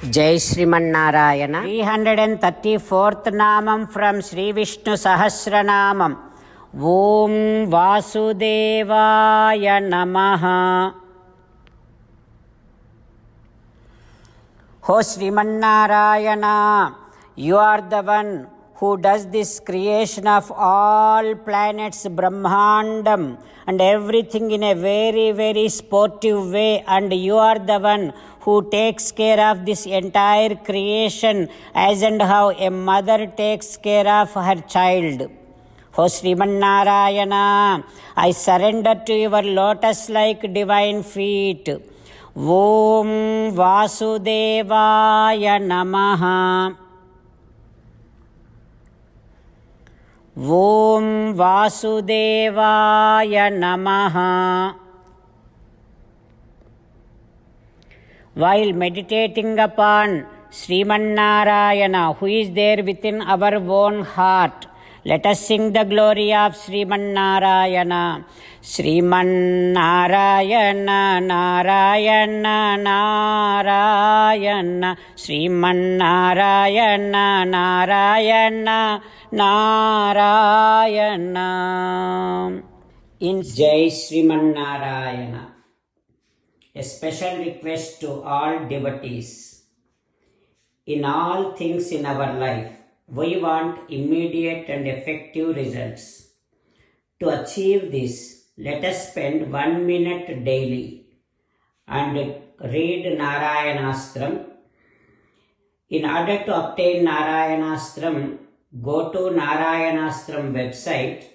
Jai Srimanarayana. 334th Namam from Sri Vishnu Sahasranamam. Om Vasudevaya Namaha. O Srimanarayana, you are the one who does this creation of all planets, Brahmandam, and everything in a very, very sportive way, and you are the one who takes care of this entire creation as and how a mother takes care of her child. O Srimanarayana, I surrender to your lotus-like divine feet. Om Vasudevaya Namaha. Om Vasudevaya Namaha. While meditating upon Srimanarayana, who is there within our own heart, let us sing the glory of Srimanarayana. Srimanarayana, Narayana, Narayana. Srimanarayana, Narayana, Narayana. In Jai Srimanarayana, a special request to all devotees. In all things in our life, we want immediate and effective results. To achieve this, let us spend 1 minute daily and read Narayanastram. In order to obtain Narayanastram, go to Narayanastram website,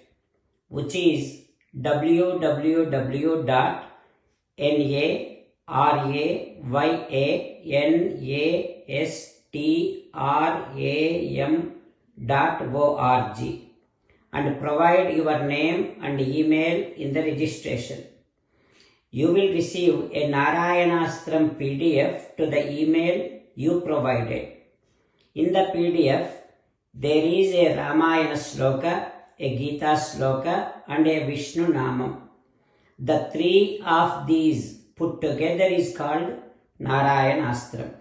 which is www.narayanaastram.org, and provide your name and email in the registration. You will receive a Narayanastram PDF to the email you provided. In the PDF, there is a Ramayana Sloka, a Gita Sloka, and a Vishnu Namam. The three of these put together is called Narayanastram.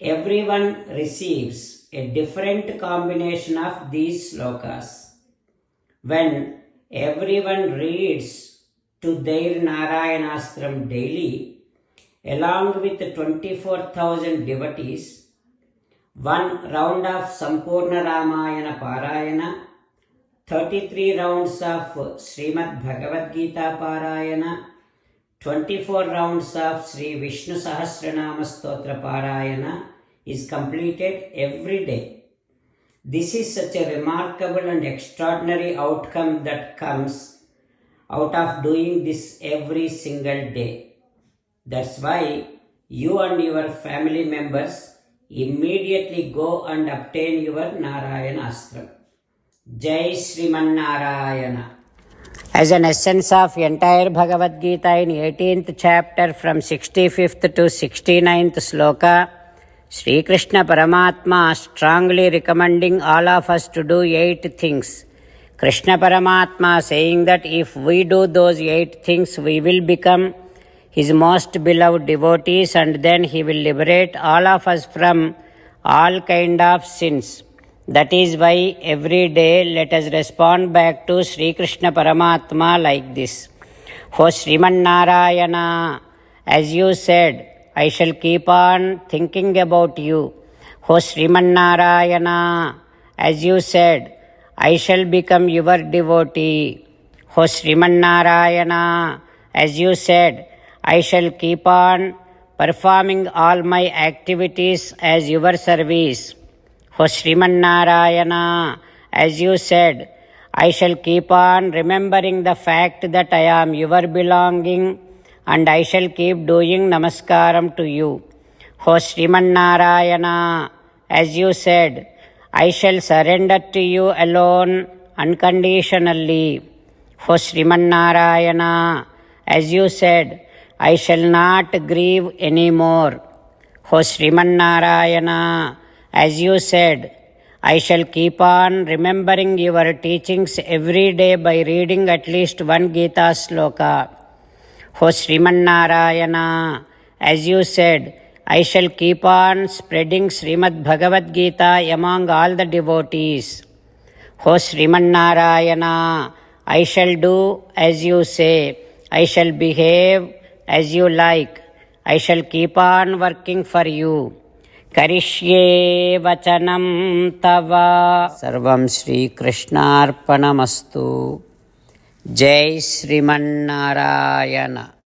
Everyone receives a different combination of these slokas. When everyone reads to their Narayanastram daily, along with 24,000 devotees, one round of Sampurna Ramayana Parayana, 33 rounds of Srimad Bhagavad Gita Parayana, 24 rounds of Sri Vishnu Sahasranama Stotra Parayana is completed every day. This is such a remarkable and extraordinary outcome that comes out of doing this every single day. That's why you and your family members immediately go and obtain your Narayanastram. Jai Srimanarayana. As an essence of entire Bhagavad Gita in 18th chapter from 65th to 69th sloka, Sri Krishna Paramatma strongly recommending all of us to do 8 things. Krishna Paramatma saying that if we do those 8 things, we will become His most beloved devotees, and then He will liberate all of us from all kind of sins. That is why every day let us respond back to Sri Krishna Paramatma like this. O Srimanarayana, as you said, I shall keep on thinking about you. O Srimanarayana, as you said, I shall become your devotee. O Srimanarayana, as you said, I shall keep on performing all my activities as your service. O Srimanarayana, as you said, I shall keep on remembering the fact that I am your belonging, and I shall keep doing namaskaram to you. O Srimanarayana, as you said, I shall surrender to you alone unconditionally. O Srimanarayana, as you said, I shall not grieve anymore. O Srimanarayana, as you said, I shall keep on remembering your teachings every day by reading at least one Gita sloka. O Srimanarayana, as you said, I shall keep on spreading Srimad Bhagavad Gita among all the devotees. O Sriman Narayana, I shall do as you say. I shall behave as you like. I shall keep on working for you. Karishye vachanam tava. Sarvam Shri Krishnarpanamastu. Jai Sriman Narayana.